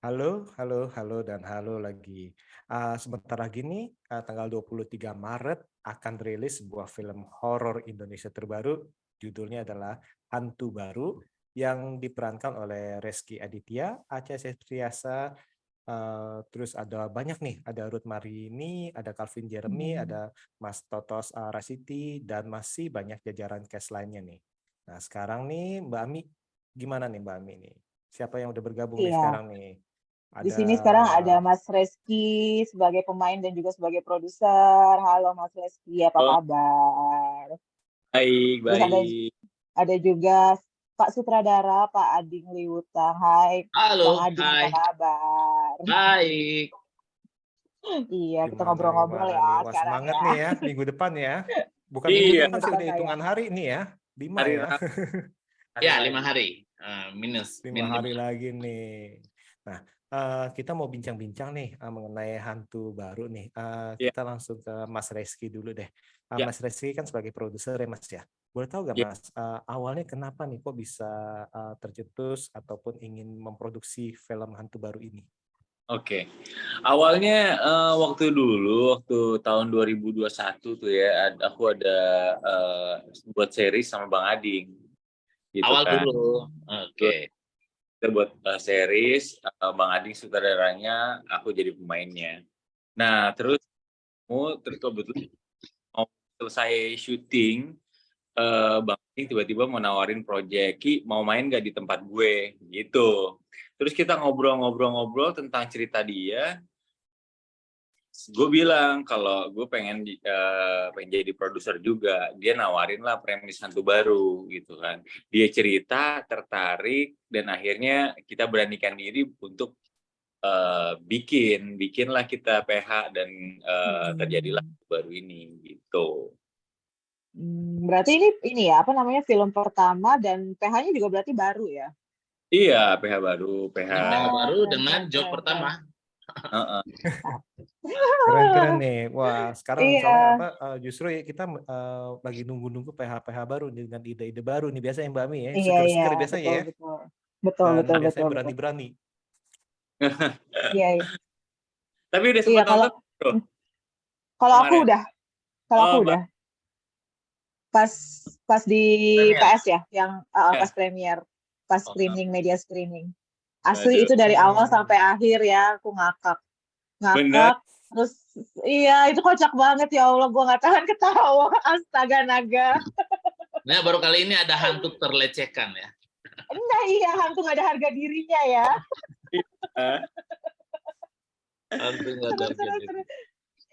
Halo, dan halo lagi. Sebentar lagi nih, tanggal 23 Maret akan rilis sebuah film horor Indonesia terbaru, judulnya adalah Hantu Baru, yang diperankan oleh Reski Aditya, Acha Septriasa, terus ada banyak nih, ada Ruth Marini, ada Calvin Jeremy, Hmm. ada Mas Totos Rasiti, dan masih banyak jajaran cast lainnya nih. Nah, sekarang nih Mbak Ami, gimana nih Mbak Ami nih? Siapa yang udah bergabung nih Iya, sekarang nih? di Ada sini sekarang ada Mas Reski sebagai pemain dan juga sebagai produser. Halo Mas Reski, apa Oh, kabar? baik, Terus baik. ada juga Pak Sutradara, Pak Ading Liutang. Hai, Bang Halo, Ading, apa hai. kabar? Baik. Iya, kita ngobrol-ngobrol gimana ya nih? Wah, sekarang semangat ya. nih ya, minggu depan ya. Bukan minggu Iya, depan sih, Betul udah kayak hitungan hari ini ya. 5 hari ya. Rabu. Hari Ya, lagi. 5 hari. lima Min hari 5. lagi nih. Nah, kita mau bincang-bincang nih mengenai hantu baru nih. Ya, Kita langsung ke Mas Reski dulu deh. ya, Mas Reski kan sebagai produser ya Mas ya. Boleh tahu gak ya. Mas, awalnya kenapa nih kok bisa tercetus ataupun ingin memproduksi film hantu baru ini? Oke. Awalnya waktu tahun 2021 tuh ya, aku ada buat series sama Bang Ading gitu Awal kan. dulu. Terus Oke. kita buat series, Bang Ading sutradaranya, aku jadi pemainnya. Nah, terus kebetulan mau selesai syuting, Bang Ading tiba-tiba mau nawarin project, "Ki, mau main nggak di tempat gue?" Gitu. Terus kita ngobrol-ngobrol-ngobrol tentang cerita dia. Gue bilang kalau gue pengen jadi produser juga. Dia nawarin lah premis hantu baru gitu kan. Dia cerita, tertarik, dan akhirnya kita beranikan diri untuk bikinlah kita PH, dan terjadilah Hmm. hantu baru ini gitu. Berarti ini ya, apa namanya, film pertama dan PH-nya juga berarti baru ya? Iya, PH baru, PH. Ini PH Oh, baru keren, dengan keren, job keren, keren. pertama. Heeh. Keren-keren nih. Wah, sekarang soalnya Iya, apa justru ya kita lagi nunggu-nunggu PH-PH baru nih dengan ide-ide baru nih biasanya Mbak Mi ya, iya, iya, seger-seger biasanya betul, ya. betul. Betul, Dan betul, biasanya betul, betul. berani-berani. Iya, iya. Tapi udah Iya, sempat nonton bro kalau aku kemarin? udah, kalau aku Oh, udah pas pas di Premier. PS ya, yang pas ya. premier, pas Oh, screening, media screening. Asli aduh, itu dari awal Hmm. sampai akhir ya, aku ngakak. bener. Ngakak, terus iya itu kocak banget ya Allah, gue nggak tahan ketawa. Astaga naga. Nah, baru kali ini ada hantu terlecehkan ya. Nah iya, hantu nggak ada harga dirinya ya. Iya. Hantu nggak ada Seru, harga seru, diri. seru.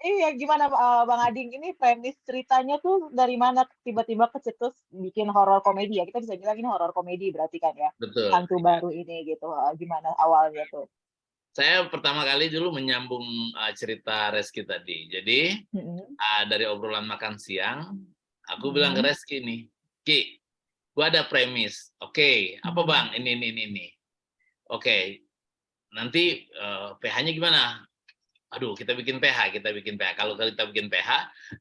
Iya, gimana Bang Ading, ini premis ceritanya tuh dari mana tiba-tiba kecetus bikin horor komedi ya? Kita bisa bilang ini horor komedi berarti kan ya? Betul. Hantu baru ini gitu. Gimana awalnya tuh? Saya pertama kali dulu menyambung cerita Reski tadi. Jadi Mm-mm. dari obrolan makan siang, aku bilang ke Mm-mm. Reski nih, "Ki, gua ada premis. Oke, apa Mm-mm. Bang? Ini. Oke, nanti PH-nya gimana? Aduh, kita bikin PH. Kalau kita bikin PH,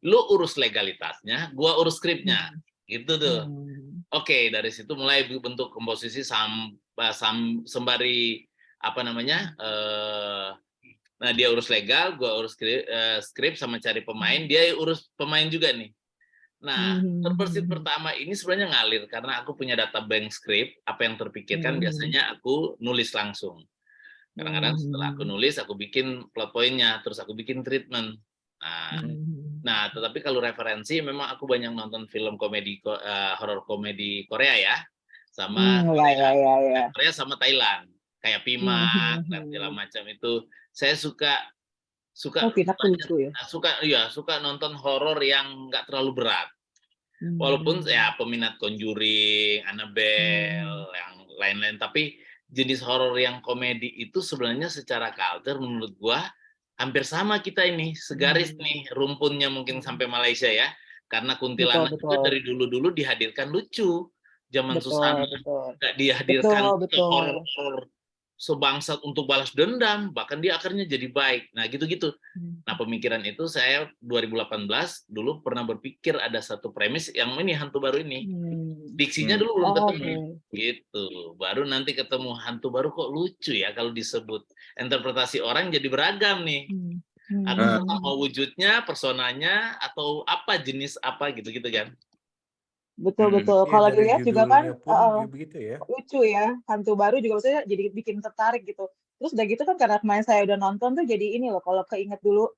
lu urus legalitasnya, gua urus skripnya." Gitu tuh. Mm-mm. Oke, dari situ mulai bentuk komposisi sembari apa namanya? Nah, dia urus legal, gua urus skrip sama cari pemain, dia urus pemain juga nih. Nah, terbersit Mm-mm. pertama ini sebenarnya ngalir karena aku punya data bank skrip, apa yang terpikirkan Mm-mm. biasanya aku nulis langsung. Kadang-kadang setelah aku Mm-mm. nulis, aku bikin plot point-nya, terus aku bikin treatment. Nah, Mm-mm. tetapi kalau referensi memang aku banyak nonton film horor komedi Korea ya, sama Ya, ya, ya, ya. Korea sama Thailand, kayak Pimak dan segala Mm-mm. macam itu. Saya suka Oh, Pinak tuh lucu ya. suka nonton horor yang nggak terlalu berat. Walaupun ya peminat Conjuring, Annabelle, yang lain-lain, tapi jenis horor yang komedi itu sebenarnya secara culture menurut gua hampir sama kita ini, segaris nih rumpunnya mungkin sampai Malaysia ya. Karena Betul, kuntilanak juga betul. dari dulu-dulu dihadirkan lucu. Zaman Betul, Susana betul. nggak dihadirkan Betul, betul. horor-horor sebangsat untuk balas dendam, bahkan dia akhirnya jadi baik. Nah, gitu-gitu. Nah, pemikiran itu saya 2018 dulu pernah berpikir ada satu premis yang ini hantu baru ini. Diksinya dulu belum ketemu. Gitu. Baru nanti ketemu hantu baru kok lucu ya kalau disebut. Interpretasi orang jadi beragam nih. Atau sama wujudnya, personanya, atau apa jenis apa gitu-gitu kan. Betul. Iya, Kalau dari dilihat juga kan judulnya pun begitu ya. lucu ya, hantu baru juga maksudnya jadi bikin tertarik gitu. Terus udah gitu kan karena kemarin saya udah nonton tuh jadi ini loh, kalau keinget dulu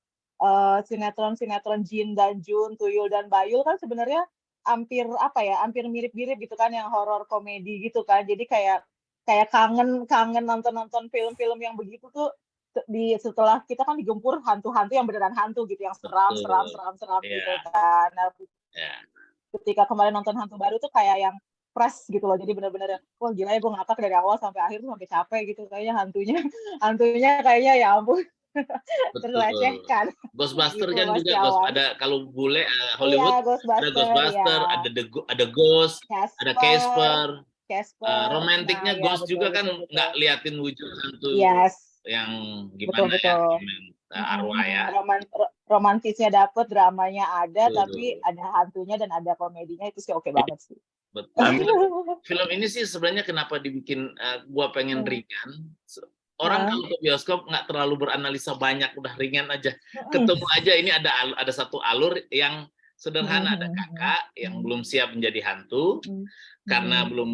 sinetron-sinetron Jin dan Jun, Tuyul dan Bayul kan sebenarnya hampir apa ya, hampir mirip-mirip gitu kan yang horor komedi gitu kan. Jadi kayak kangen nonton-nonton film-film yang begitu tuh setelah kita kan digempur hantu-hantu yang beneran hantu gitu, yang seram gitu kan. Nah, ketika kemarin nonton hantu baru tuh kayak yang fresh gitu loh, jadi bener-bener wah gila ya, gue ngakak dari awal sampai akhir tuh sampai capek gitu kayaknya hantunya kayaknya ya ampun terlecehkan. Ghostbuster Gitu kan Mas juga Yawan. ada kalau bule Iya, Hollywood ada Ghostbuster Ghostbuster, ya, ada Ghost, ada Casper. Casper. Nah Romantiknya ya, Ghost juga kan nggak liatin wujud hantu yes, yang betul gimana ya, arwah ya. Romantisnya dapet, dramanya ada, tapi Betul. ada hantunya dan ada komedinya, itu sih oke banget sih. Betul. Film ini sih sebenarnya kenapa dibikin gua pengen ringan. Orang kalau ke bioskop nggak terlalu beranalisa banyak, udah ringan aja. Ketemu aja ini ada satu alur yang sederhana, ada kakak yang belum siap menjadi hantu karena belum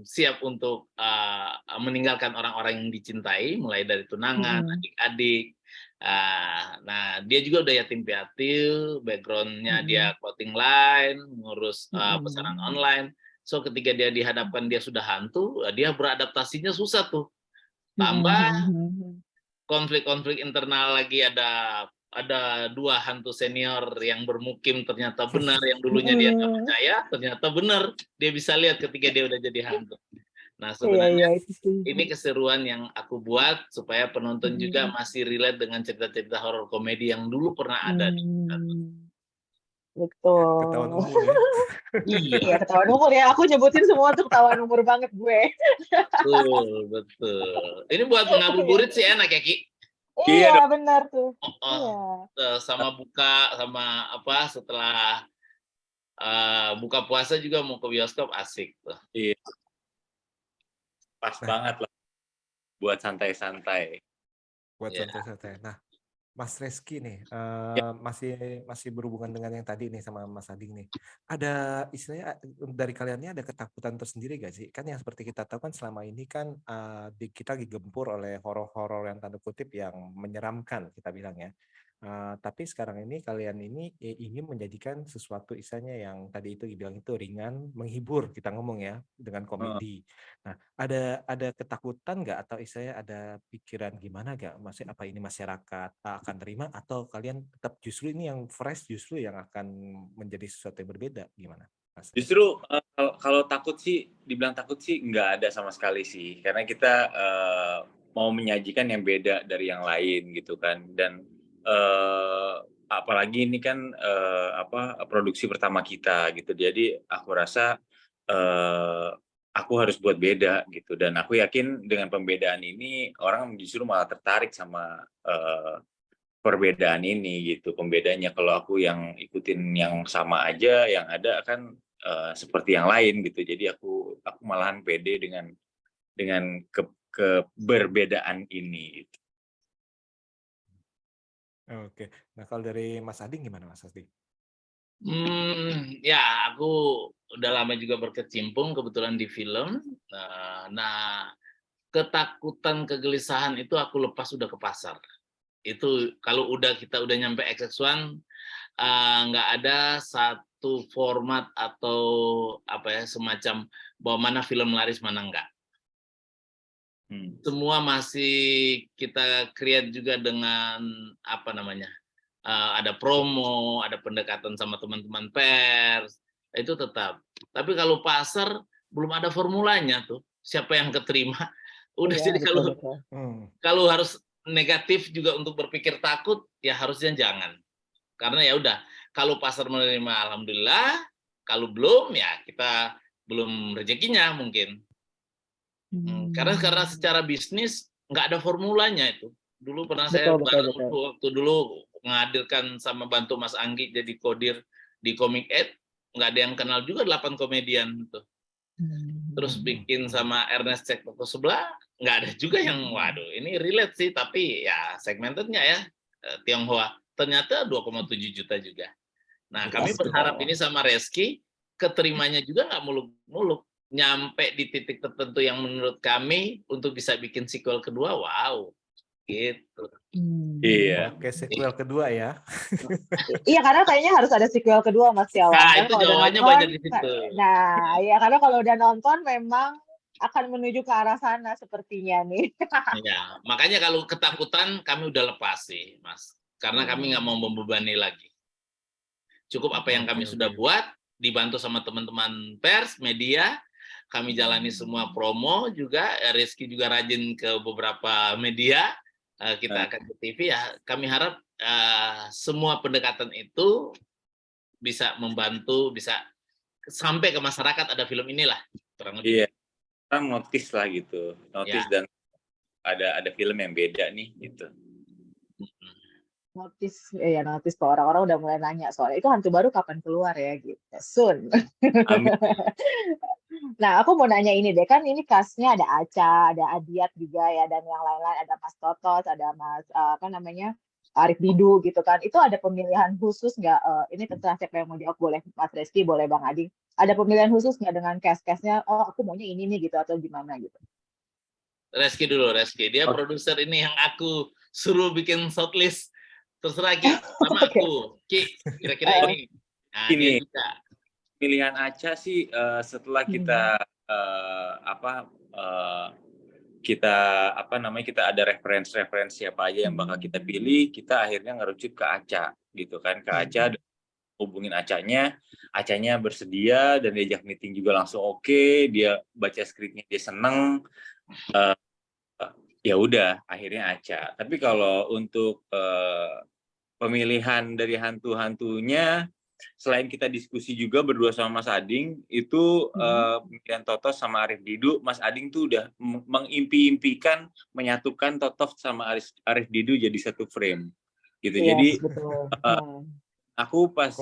siap untuk meninggalkan orang-orang yang dicintai, mulai dari tunangan, adik-adik. Nah, dia juga udah yatim piatu, backgroundnya dia clothing line, ngurus pesanan online. So ketika dia dihadapkan dia sudah hantu, dia beradaptasinya susah tuh. Tambah konflik-konflik internal lagi, ada dua hantu senior yang bermukim ternyata benar, yang dulunya dia nggak percaya ternyata benar, dia bisa lihat ketika dia udah jadi hantu. Nah, sebenarnya ini keseruan yang aku buat supaya penonton juga masih relate dengan cerita-cerita horor komedi yang dulu pernah ada di Betul. Ketahuan umur ya. Iya, ketahuan umur ya. Aku nyebutin semua tuh ketahuan umur banget gue. Betul. Ini buat ngabuburit sih enak ya, Ki. Iya, benar tuh. Sama buka, sama apa setelah buka puasa juga mau ke bioskop asik tuh. Iya. Pas banget lah buat santai-santai. Buat santai-santai. Nah, Mas Reski nih, masih berhubungan dengan yang tadi nih sama Mas Ading nih. Ada istilahnya dari kaliannya ada ketakutan tersendiri gak sih? Kan yang seperti kita tahu kan selama ini kan kita digempur oleh horor-horor yang tanda kutip yang menyeramkan kita bilang ya. Tapi sekarang ini kalian ini ingin menjadikan sesuatu istilahnya yang tadi itu dibilang itu ringan, menghibur kita ngomong ya dengan komedi. Nah, ada ketakutan nggak atau istilahnya ada pikiran gimana nggak? Maksudnya apa ini masyarakat akan terima atau kalian tetap justru ini yang fresh justru yang akan menjadi sesuatu yang berbeda gimana? Mas? Justru kalau takut sih, dibilang takut sih nggak ada sama sekali sih, karena kita mau menyajikan yang beda dari yang lain gitu kan, dan apalagi ini kan produksi pertama kita gitu, jadi aku rasa aku harus buat beda gitu, dan aku yakin dengan pembedaan ini orang justru malah tertarik sama perbedaan ini gitu. Pembedanya kalau aku yang ikutin yang sama aja, yang ada kan seperti yang lain gitu, jadi aku malahan pede dengan keberbedaan ini gitu. Oke. Nah, kalau dari Mas Ading gimana Mas Ading? Ya aku udah lama juga berkecimpung kebetulan di film. Nah, ketakutan, kegelisahan itu aku lepas udah ke pasar. Itu kalau kita udah nyampe XX1, nggak ada satu format atau apa ya semacam bahwa mana film laris mana enggak. Semua masih kita create juga dengan apa namanya, ada promo, ada pendekatan sama teman-teman pers, itu tetap. Tapi kalau pasar belum ada formulanya tuh, siapa yang keterima. Udah jadi kalau harus negatif juga untuk berpikir takut, ya harusnya jangan. Karena ya udah, kalau pasar menerima alhamdulillah, kalau belum ya kita belum rezekinya mungkin. Karena secara bisnis nggak ada formulanya itu. Dulu pernah saya waktu dulu menghadirkan sama bantu Mas Anggi jadi kodir di Comic Ed, nggak ada yang kenal juga 8 komedian itu. Terus bikin sama Ernest Cek toko sebelah, nggak ada juga yang waduh ini relate sih, tapi ya segmentednya ya Tionghoa ternyata 2,7 juta juga. Nah kami berharap ini sama Reski keterimanya juga nggak muluk-muluk, nyampe di titik tertentu yang menurut kami untuk bisa bikin sequel kedua, wow, gitu. Iya. Oke, sequel kedua ya. Iya, karena kayaknya harus ada sequel kedua Mas Tiawan. Nah, Karena itu kalau udah jawabannya nonton, banyak di situ. nah, ya karena kalau udah nonton memang akan menuju ke arah sana sepertinya nih. Ya, makanya kalau ketakutan kami udah lepas sih, Mas. Karena kami nggak mau membebani lagi. Cukup apa yang kami sudah buat, dibantu sama teman-teman pers, media, kami jalani semua promo juga, Rizky juga rajin ke beberapa media, kita akan ke TV ya. Kami harap semua pendekatan itu bisa membantu, bisa sampai ke masyarakat ada film inilah. Iya, orang notice lah gitu, notice Ya. dan ada film yang beda nih gitu. Notice ke orang-orang udah mulai nanya soal itu hantu baru kapan keluar ya gitu. Soon. Amin. Nah, aku mau nanya ini deh, kan ini cast-nya ada Acha, ada Adiat juga ya, dan yang lain-lain, ada Mas Totos, ada Mas Arif Didu gitu kan. Itu ada pemilihan khusus nggak? Ini terserah siapa yang mau jawab, boleh Mas Reski, boleh Bang Adi. Ada pemilihan khusus nggak dengan cast-castnya? Oh, aku maunya ini nih gitu atau gimana gitu? Reski dulu, Reski. Dia produser ini yang aku suruh bikin shortlist. Terserah Ki, sama aku. Ki, kira-kira ini. Nah, ini dia juga. pilihan Acha sih setelah kita kita ada referensi apa aja yang bakal kita pilih, kita akhirnya ngerucut ke Acha gitu kan, ke Acha, hubungin Acanya bersedia dan diajak meeting juga langsung oke, dia baca skripnya dia seneng, ya udah akhirnya Acha. Tapi kalau untuk pemilihan dari hantu-hantunya, selain kita diskusi juga berdua sama Mas Ading, itu pemilihan Totos sama Arif Didu, Mas Ading tuh udah mengimpi-impikan menyatukan Totos sama Arif Didu jadi satu frame gitu. Yes, jadi betul. Aku pas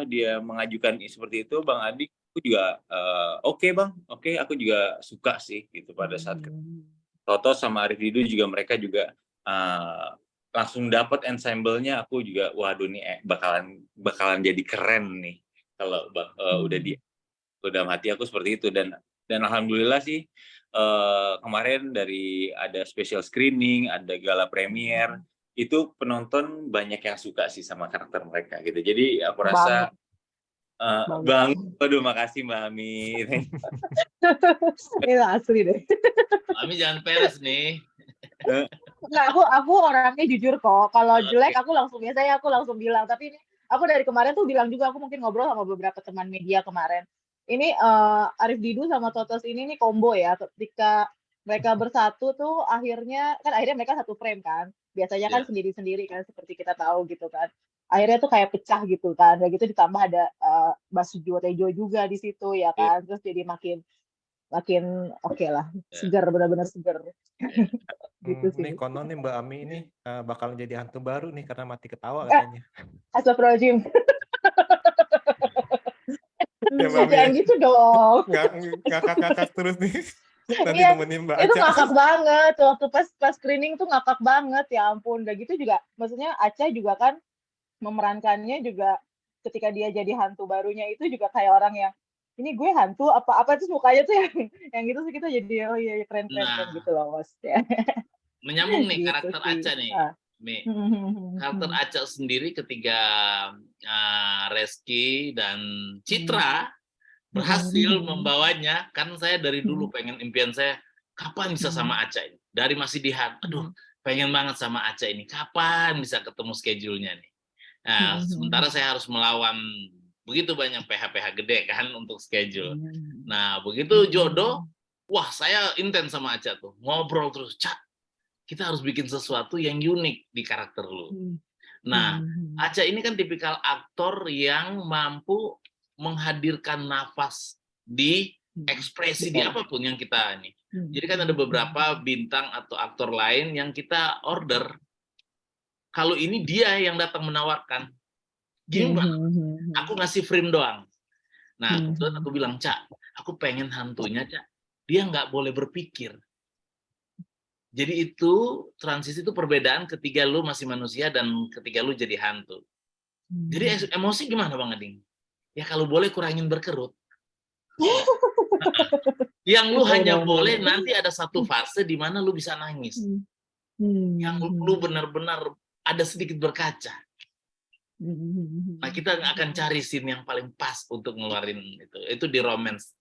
dia mengajukan seperti itu, Bang Ading, aku juga oke Bang, oke, aku juga suka sih gitu pada saat Totos sama Arif Didu juga mereka juga langsung dapat ensemble-nya. Aku juga waduh nih bakalan jadi keren nih kalau udah dalam hati aku seperti itu. Dan alhamdulillah sih kemarin dari ada special screening, ada gala premier, itu penonton banyak yang suka sih sama karakter mereka gitu. Jadi aku rasa Bang, aduh makasih Mbak Ami. Ini asli deh. Ami jangan peres nih. Nggak, aku orangnya jujur kok. Kalau jelek aku langsung bilang. Tapi ini aku dari kemarin tuh bilang juga, aku mungkin ngobrol sama beberapa teman media kemarin. Ini Arif Didu sama Totos ini nih combo ya. Ketika mereka bersatu tuh akhirnya mereka satu frame kan. Biasanya kan sendiri-sendiri kan seperti kita tahu gitu kan. Akhirnya tuh kayak pecah gitu kan. Dan gitu ditambah ada Basujo Tejo juga di situ ya kan. Terus jadi makin oke lah, segar, benar-benar segar. Gitu sih. Nih konon nih Mbak Ami ini bakal jadi hantu baru nih karena mati ketawa katanya. Astagfirullahaladzim. Ya, Mbak Ami, jangan gitu dong. Ngakak terus nih. Nanti Iya, nemenin Mbak itu Acha. ngakak banget waktu pas screening tuh ngakak banget, ya ampun. Udah gitu juga, maksudnya Acha juga kan memerankannya juga ketika dia jadi hantu barunya itu juga kayak orang yang ini gue hantu apa tuh mukanya tuh yang gitu sih, kita jadi oh iya keren gitu loh Mas. Menyambung nih Gitu karakter sih. Acha nih. Karakter Acha sendiri ketika Reski dan Citra berhasil membawanya, kan saya dari dulu pengen, impian saya kapan bisa sama Acha ini, dari masih di aduh pengen banget sama Acha ini, kapan bisa ketemu schedule-nya nih. Nah, sementara saya harus melawan begitu banyak PH-PH gede kan untuk schedule. Nah, begitu jodoh, wah saya intens sama Acha tuh, ngobrol terus, Cak, kita harus bikin sesuatu yang unik di karakter lu. Nah, Acha ini kan tipikal aktor yang mampu menghadirkan nafas di ekspresi di Betul. apapun yang kita ini. Jadi kan ada beberapa bintang atau aktor lain yang kita order. Kalau ini dia yang datang menawarkan, gini Mbak, aku ngasih frame doang. Nah, kebetulan aku bilang, Cak, aku pengen hantunya, Cak. Dia nggak boleh berpikir. Jadi itu transisi itu perbedaan ketika lu masih manusia dan ketika lu jadi hantu. Jadi emosi gimana Bang Ading? Ya kalau boleh kurangin berkerut. Yang lu hanya boleh nanti ada satu fase di mana lu bisa nangis. Yang lu benar-benar ada sedikit berkaca. Nah, kita akan cari scene yang paling pas untuk ngeluarin itu. Itu di romance.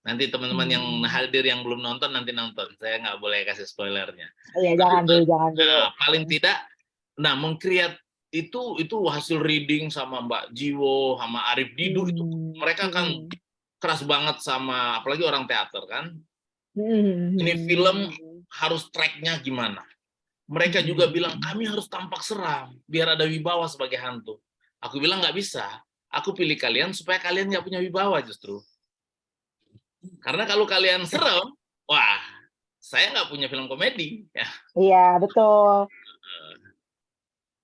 Nanti teman-teman yang hadir yang belum nonton nanti nonton. Saya nggak boleh kasih spoilernya. Iya, jangan dulu. Nah, paling tidak, nah mengkreat itu hasil reading sama Mbak Jiwo, sama Arif Didu itu mereka kan keras banget sama apalagi orang teater kan. Ini film harus tracknya gimana? Mereka juga bilang kami harus tampak seram biar ada wibawa sebagai hantu. Aku bilang nggak bisa. Aku pilih kalian supaya kalian nggak punya wibawa justru. Karena kalau kalian serem, wah, saya nggak punya film komedi. Ya. Iya, betul.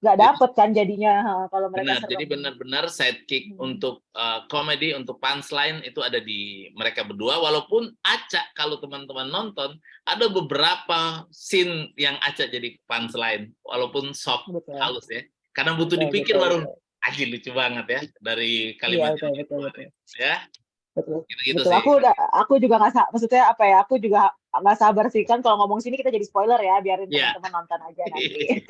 Nggak dapet kan jadinya kalau mereka Benar, serem. jadi benar-benar sidekick untuk komedi, untuk punchline itu ada di mereka berdua. Walaupun acak kalau teman-teman nonton, ada beberapa scene yang acak jadi punchline. Walaupun soft, halus ya. Karena butuh dipikir baru, aji lucu banget ya dari kalimat yang betul. Ya. Betul. Gitu Betul. sih. Aku juga nggak, maksudnya apa ya? Aku juga nggak sabar sih kan kalau ngomong sini kita jadi spoiler ya, biarin teman-teman nonton aja nanti.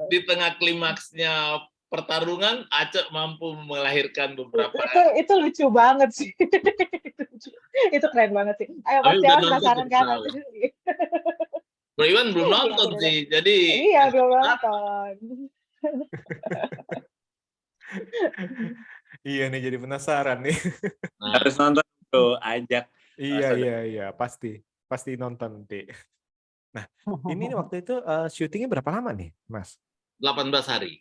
Di tengah klimaksnya pertarungan, Aceh mampu melahirkan beberapa. Itu lucu banget sih. Itu keren banget sih. Ayo Mas ya, penasaran kan? Bro Iwan belum nonton sih, jadi. Iya belum nonton. Iya nih jadi penasaran nih. Harus nonton tuh, ajak. Iya, pasti nonton nanti. Nah, ini waktu itu syutingnya berapa lama nih, Mas? 18 hari.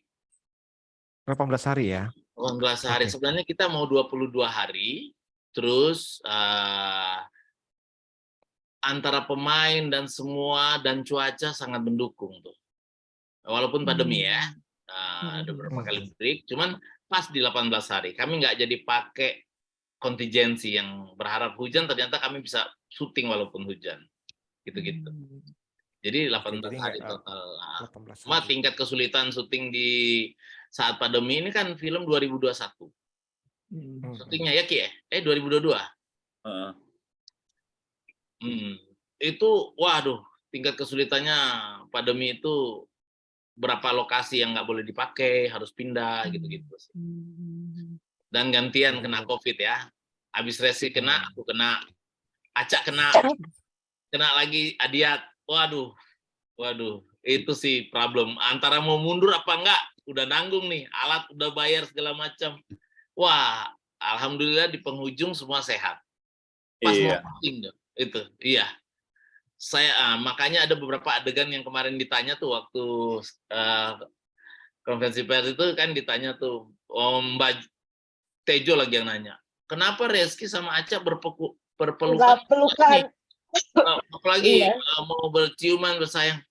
18 hari ya? 18 hari. Sebenarnya kita mau 22 hari, terus antara pemain dan semua dan cuaca sangat mendukung tuh. Walaupun pandemi ya, ada beberapa kali break, cuman pas di 18 hari. Kami nggak jadi pakai kontingensi yang berharap hujan, ternyata kami bisa syuting walaupun hujan. Gitu-gitu. Jadi 18 hari total. Tingkat kesulitan syuting di saat pandemi ini kan film 2021. Syutingnya ya Ki 2022. Itu waduh, tingkat kesulitannya pandemi itu berapa lokasi yang nggak boleh dipakai, harus pindah gitu-gitu. Dan gantian kena COVID ya. Habis Resi kena, aku kena, Acak kena lagi Adiat. Waduh, itu sih problem. Antara mau mundur apa enggak, udah nanggung nih, alat udah bayar segala macam. Wah, alhamdulillah di penghujung semua sehat. Pas mau syuting itu, iya. Saya makanya ada beberapa adegan yang kemarin ditanya tuh waktu konferensi pers itu kan ditanya tuh Mbak Tejo lagi yang nanya, kenapa Reski sama Aca berpelukan? Apalagi mau berciuman bersayang.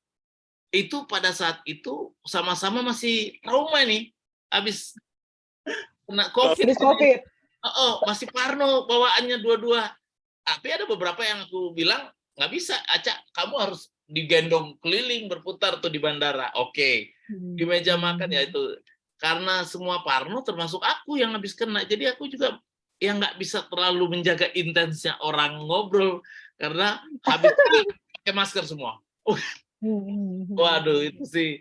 Itu pada saat itu sama-sama masih trauma nih, habis kena COVID. Masih parno bawaannya dua-dua. Tapi ada beberapa yang aku bilang nggak bisa, Aca, kamu harus digendong keliling berputar tuh di bandara. Oke. Di meja makan ya itu. Karena semua parno termasuk aku yang habis kena. Jadi aku juga yang nggak bisa terlalu menjaga intensnya orang ngobrol karena habis pakai masker semua. Waduh, itu sih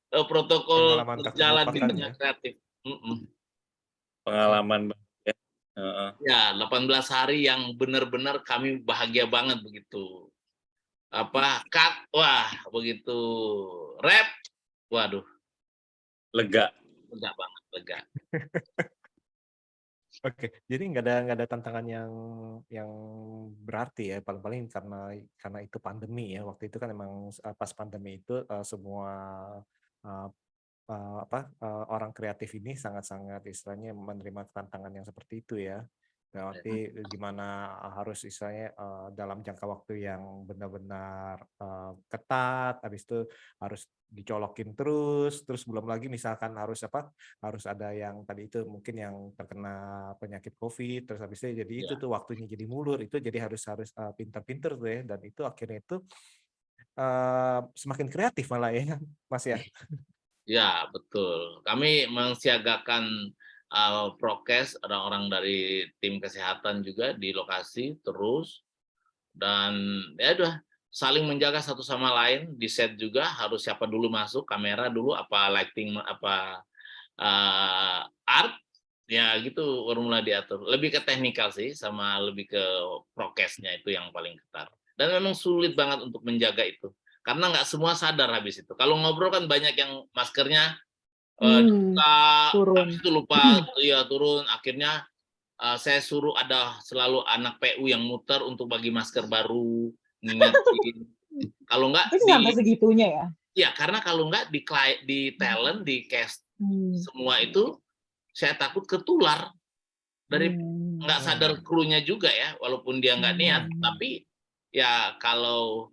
protokol berjalan di dunia kreatif. Pengalaman ya 18 hari yang benar-benar kami bahagia banget begitu. Begitu rap, waduh, lega banget, lega. Oke, jadi nggak ada tantangan yang berarti ya, paling-paling karena itu pandemi ya. Waktu itu kan emang pas pandemi itu semua orang kreatif ini sangat-sangat istilahnya menerima tantangan yang seperti itu ya. Berarti gimana harus istilahnya dalam jangka waktu yang benar-benar ketat, habis itu harus dicolokin terus belum lagi misalkan harus ada yang tadi itu mungkin yang terkena penyakit COVID, terus habis itu jadi itu Ya. tuh waktunya jadi mulur, itu jadi harus pinter-pinter tuh ya, dan itu akhirnya itu semakin kreatif malah ya, Mas ya. Ya, betul. Kami mensiagakan prokes, orang-orang dari tim kesehatan juga di lokasi terus, dan ya udah saling menjaga satu sama lain. Di set juga harus siapa dulu masuk, kamera dulu, apa lighting, apa art, ya gitu baru mulai diatur. Lebih ke teknikal sih, sama lebih ke prokesnya itu yang paling ketat. Dan memang sulit banget untuk menjaga itu. Karena nggak semua sadar habis itu. Kalau ngobrol kan banyak yang maskernya turun. habis itu lupa, ya turun. Akhirnya saya suruh ada selalu anak PU yang muter untuk bagi masker baru, ngingetin. Kalau nggak Itu sampai segitunya ya? Ya, karena kalau nggak di talent, di cast semua itu, saya takut ketular dari nggak sadar krunya juga ya, walaupun dia nggak niat, tapi ya kalau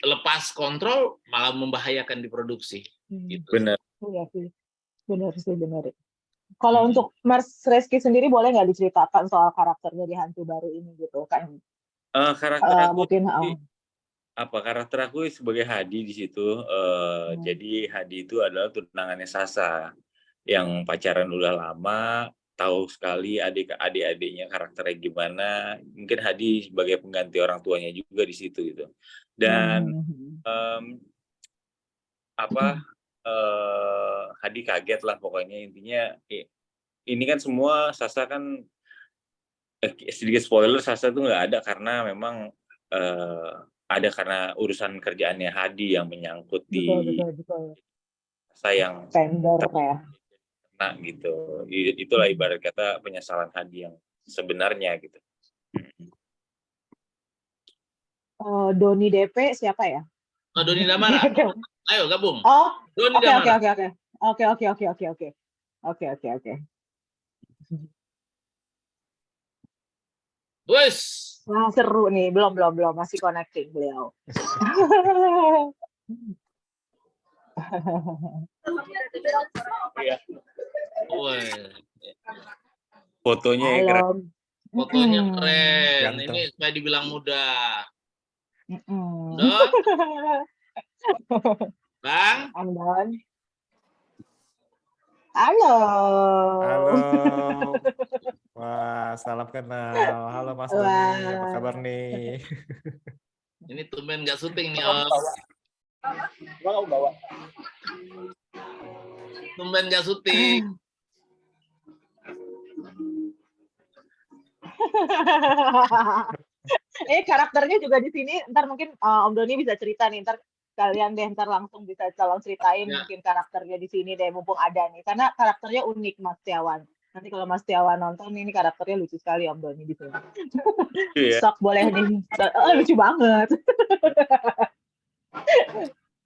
lepas kontrol malah membahayakan di produksi. Gitu. Benar. Iya sih, benar sih, benar. Kalau untuk Mas Reski sendiri boleh nggak diceritakan soal karakternya di Hantu Baru ini gitu kan? Karakter aku Mungkin karakter aku sebagai Hadi di situ. Jadi Hadi itu adalah tunangannya Sasa yang pacaran udah lama, tahu sekali adik-adiknya karakternya gimana. Mungkin Hadi sebagai pengganti orang tuanya juga di situ gitu. Dan Hadi kaget lah pokoknya, intinya ini kan semua Sasa kan sedikit spoiler, Sasa tuh nggak ada karena memang ada karena urusan kerjaannya Hadi yang menyangkut betul. Sasa yang Tender ya. nah gitu. Itulah ibarat kata penyesalan Hadi yang sebenarnya gitu. Doni DP siapa ya? Doni Damara. Ayo gabung. Oh, Doni Damara. Oke. Wes. Wah, seru nih. Belum masih connecting beliau. Fotonya Halo. keren. Fotonya keren. Ganteng. Ini supaya dibilang muda. Bang. Andon. Halo. Wah, salam kenal. Halo Mas Doni, apa kabar nih? Ini tumben nggak syuting nih, Om. Tumben nggak syuting. Karakternya juga di sini. Ntar mungkin Om Doni bisa cerita nih. Ntar kalian deh ntar langsung bisa tolong ceritain mungkin karakternya di sini deh, mumpung ada nih. Karena karakternya unik, Mas Setiawan. Nanti kalau Mas Setiawan nonton ini karakternya lucu sekali Om Doni di sini. Sok boleh nih. Lucu banget.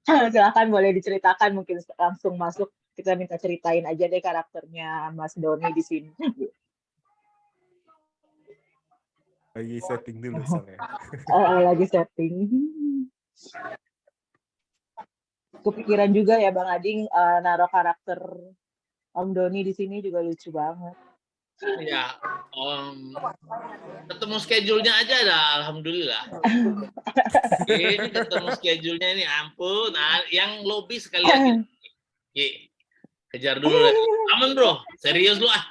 Silahkan boleh diceritakan, mungkin langsung masuk. Kita minta ceritain aja deh karakternya Mas Doni di sini. Lagi setting dulu soalnya. Lagi setting. Kepikiran juga ya Bang Ading naruh karakter Om Doni di sini juga lucu banget. Ya, ketemu schedule-nya aja dah, alhamdulillah. Ini ketemu schedule-nya ini, ampun. Nah, yang lobby sekali lagi. Kejar dulu deh. Aman bro, serius lu ah.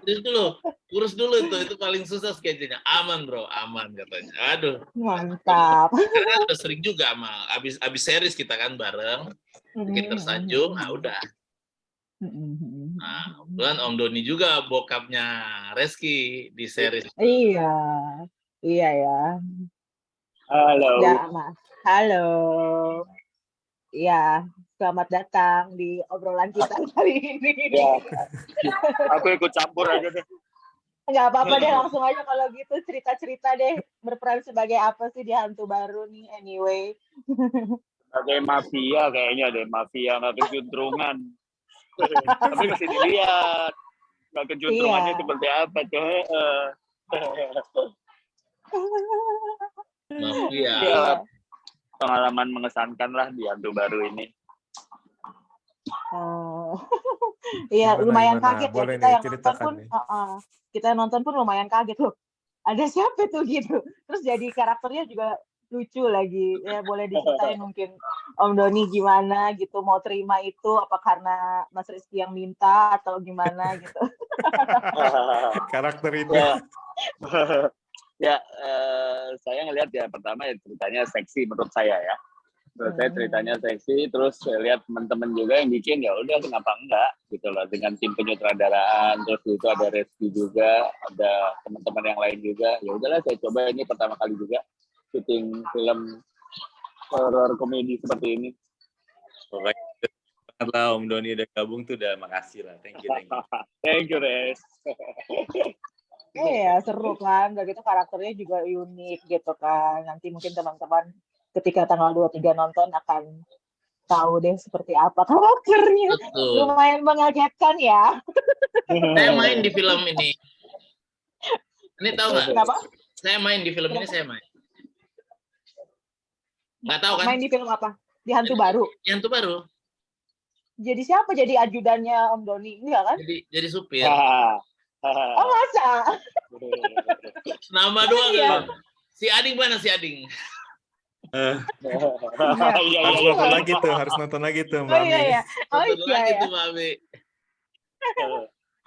Serius dulu, kurus dulu itu paling susah schedule-nya. Aman bro, aman katanya. Aduh. Mantap. Karena udah sering juga sama abis series kita kan bareng. Kita tersanjung, nah udah. Nah, kebetulan Om Doni juga bokapnya Reski di series. Iya ya. Halo. Ya, Mas. Halo. Iya, selamat datang di obrolan kita kali ini. Ya, aku ikut campur aja deh. Nggak apa-apa deh, langsung aja kalau gitu cerita-cerita deh, berperan sebagai apa sih di Hantu Baru nih anyway. Kayak mafia kayaknya deh, mafia nggak kejuntrungan. Tapi mesti dilihat nggak kejuntrungannya Iya. seperti apa tuh. Mafia. Iya. Pengalaman mengesankan lah di Hantu Baru ini. Oh. Iya, Gimana, lumayan gimana? kaget ya Boleh kita nih, yang nonton ceritakan pun, nih. kita yang nonton pun lumayan kaget loh. Ada siapa tuh gitu. Terus jadi karakternya juga lucu lagi. Ya boleh diceritain mungkin Om Doni gimana gitu mau terima itu apa karena Mas Rizky yang minta atau gimana gitu. Karakter itu. Ya, ya saya ngelihat ya pertama ya ceritanya seksi menurut saya ya. Menurut saya ceritanya seksi, terus saya lihat teman-teman juga yang bikin ya udah kenapa enggak gitu loh dengan tim penyutradaraan, terus itu ada Reski juga, ada teman-teman yang lain juga. Ya udahlah saya coba ini pertama kali juga syuting film horor komedi seperti ini. Pokoknya banget lah Om Doni udah gabung tuh udah makasih lah. Thank you. Thank you, Res. Iya, seru kan. Udah gitu karakternya juga unik gitu kan. Nanti mungkin teman-teman ketika tanggal 23 nonton akan tahu deh seperti apa karakternya. Betul. Lumayan mengagetkan ya. Saya main di film ini. Ini tahu nggak? Kenapa? Saya main di film ini, saya main. Nggak tahu kan? Main di film apa? Di Hantu Baru. Yang itu baru. Jadi siapa? Jadi ajudannya Om Doni? Enggak kan? Jadi supir. Oh masa? Nama doang Iya. kan. Si Ading mana si Ading? Harus nonton lagi tuh, Mbak Oh iya Mi. ya. Oh Nonton iya lagi ya. tuh Mbak Ami.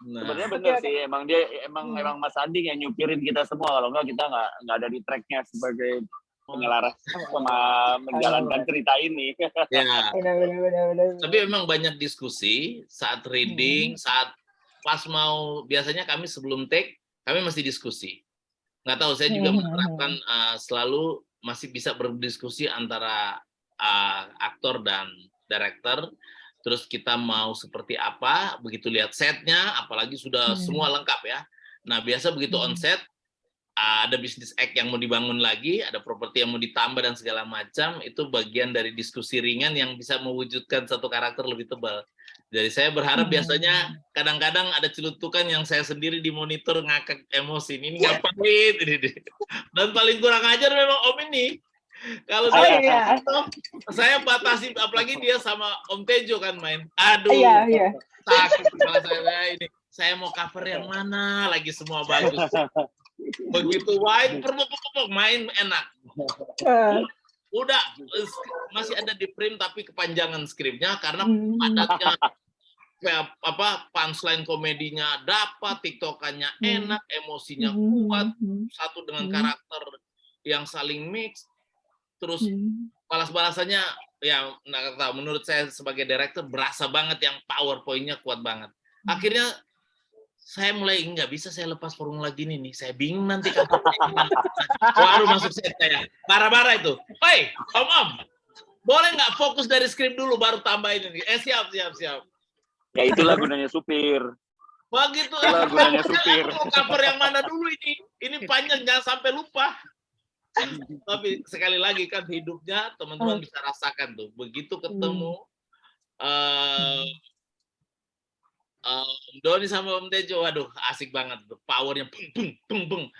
Nah, Sebenarnya benar Oke. sih, emang dia emang Mas Andi yang nyupirin kita semua, kalau enggak kita nggak ada di tracknya sebagai penyelaras sama menjalankan cerita ini. ya. Benar. Tapi memang banyak diskusi saat reading, saat pas mau biasanya kami sebelum take kami masih diskusi. Nggak tahu, saya juga menerapkan selalu masih bisa berdiskusi antara aktor dan director. Terus kita mau seperti apa, begitu lihat setnya, apalagi sudah semua lengkap ya. Nah biasa begitu on set, ada bisnis act yang mau dibangun lagi, ada properti yang mau ditambah dan segala macam, itu bagian dari diskusi ringan yang bisa mewujudkan satu karakter lebih tebal. Jadi saya berharap biasanya kadang-kadang ada celutukan yang saya sendiri di monitor ngakak emosi, ini ngapain ini. Dan paling kurang ajar memang Om ini. Kalau dia saya batasi, apalagi dia sama Om Tejo kan main. Aduh. Iya. Sakit kepala saya ini. Saya mau cover yang mana lagi semua bagus. Begitu wide main enak. Udah masih ada di print tapi kepanjangan skripnya karena padatnya punchline komedinya dapat, tiktokannya enak, emosinya kuat, satu dengan karakter yang saling mix. Terus balas-balasannya ya nggak tahu, menurut saya sebagai director berasa banget yang PowerPoint-nya kuat banget. Akhirnya saya mulai nggak bisa saya lepas formula gini nih, saya bingung nanti kapan baru masuk set saya bara-bara itu. Hei Om, boleh nggak fokus dari skrip dulu baru tambahin ini? Siap. Ya itulah gunanya supir. Begitu. Itulah gunanya supir. Mau cover yang mana dulu ini? Ini panjang, jangan sampai lupa. Tapi sekali lagi kan hidupnya teman-teman bisa rasakan tuh. Begitu ketemu Doni sama Om Tejo, waduh asik banget tuh. Powernya pung.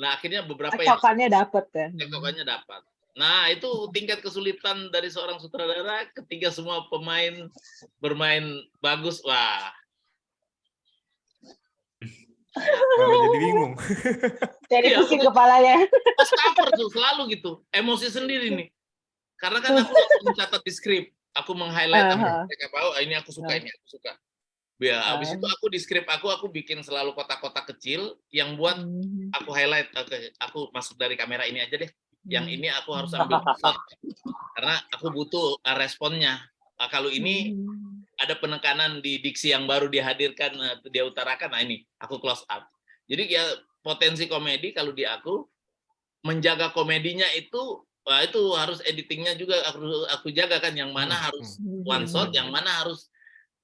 Nah akhirnya beberapa Cekokannya dapat ya. Cekokannya dapat. Nah itu tingkat kesulitan dari seorang sutradara ketika semua pemain bermain bagus, wah. Malah jadi bingung. Jadi pusing kepalanya. Pas cover tuh selalu gitu, emosi sendiri nih. Karena kan aku mencatat di skrip, aku meng-highlight ini aku suka, ini aku suka. Ya, habis itu aku di skrip aku bikin selalu kotak-kotak kecil yang buat aku highlight. Aku masuk dari kamera ini aja deh. Yang ini aku harus ambil shot karena aku butuh responnya. Kalau ini ada penekanan di diksi yang baru dihadirkan, dia utarakan, nah ini aku close up. Jadi ya potensi komedi kalau di aku menjaga komedinya itu harus editingnya juga aku jaga kan, yang mana harus one shot, yang mana harus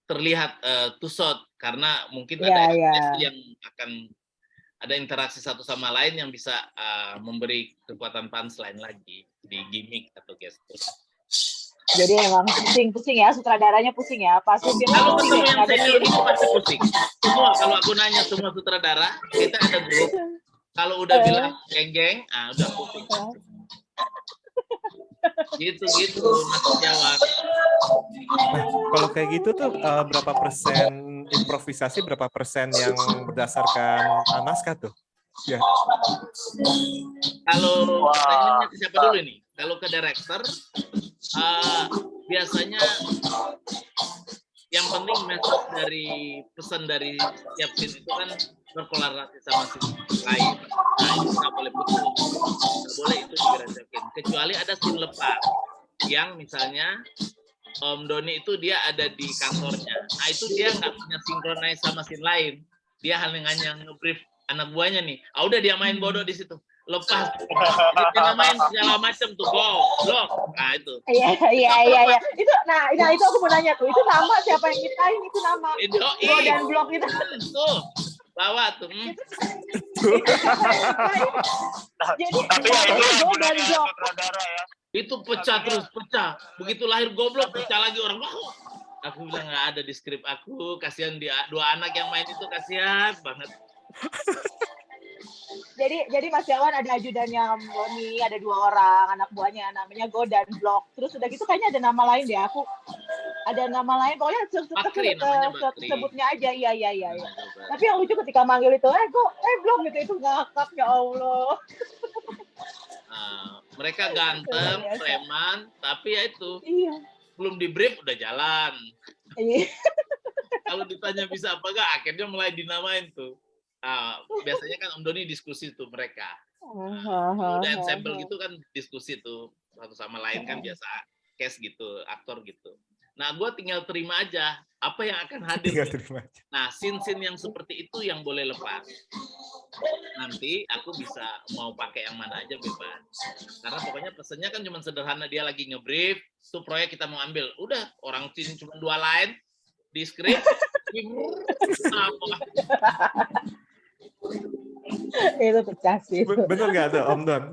terlihat two shot, karena mungkin ada ekspresi yang akan ada interaksi satu sama lain yang bisa memberi kekuatan punchline lagi di gimmick atau gestur. Jadi emang pusing ya, sutradaranya pusing ya. Pas supirnya Kalau pusing ketemu ya, yang senior gini pasti pusing. Semua kalau aku nanya semua sutradara, kita ada grup. Kalau udah bilang geng-geng, udah pusing. Gitu Mas Setiawan. Nah, kalau kayak gitu tuh berapa persen improvisasi, berapa persen yang berdasarkan naskah tuh? Ya. Kalau tanya ke siapa dulu ini? Kalau ke director, biasanya yang penting message dari pesan dari setiap scene itu kan berkorelasi sama scene lain. Nah itu nggak boleh putus, nggak boleh itu digerakkan. Kecuali ada scene lepas yang misalnya Om Doni itu dia ada di kantornya. Nah itu dia nggak punya sinkronize sama scene lain. Dia hanya nge-brief anak buahnya nih. Udah dia main bodoh di situ. Lepas. Dia main segala macam tuh. Blok. Nah itu. Iya. Itu aku mau nanya tuh. Itu nama siapa yang nyiptain itu nama? Go dan Blok itu. Tuh. Bawa tuh. Jadi tapi ya itu Go dan Blok. Ya. Itu pecah terus, pecah. Begitu lahir goblok, pecah lagi orang. Wow. Aku bilang nggak ada di skrip aku. Kasihan dia, 2 anak yang main itu kasihan banget. Jadi Mas Yawan ada ajudannya Doni, ada 2 orang anak buahnya namanya Go dan Blok. Terus udah gitu kayaknya ada nama lain deh. Aku ada nama lain. Pokoknya sebutnya aja. Iya. Tapi yang lucu ketika manggil itu, Blok gitu itu ngakak ya Allah. Mereka ganteng, preman, tapi ya itu belum di brief udah jalan. Iya. Kalau ditanya bisa apa enggak, akhirnya mulai dinamain tuh. Biasanya kan Om Doni diskusi tuh mereka. Udah ensemble gitu kan diskusi tuh satu sama lain kan biasa case gitu, aktor gitu. Nah, gue tinggal terima aja apa yang akan hadir. Nah, scene-scene yang seperti itu yang boleh lepas. Nanti aku bisa mau pakai yang mana aja bebas. Karena pokoknya pesannya kan cuma sederhana, dia lagi nge-brief, tuh proyek kita mau ambil. Udah, orang scene cuma 2 line di skrip. Itu pecah sih. Bener nggak tuh Om Don?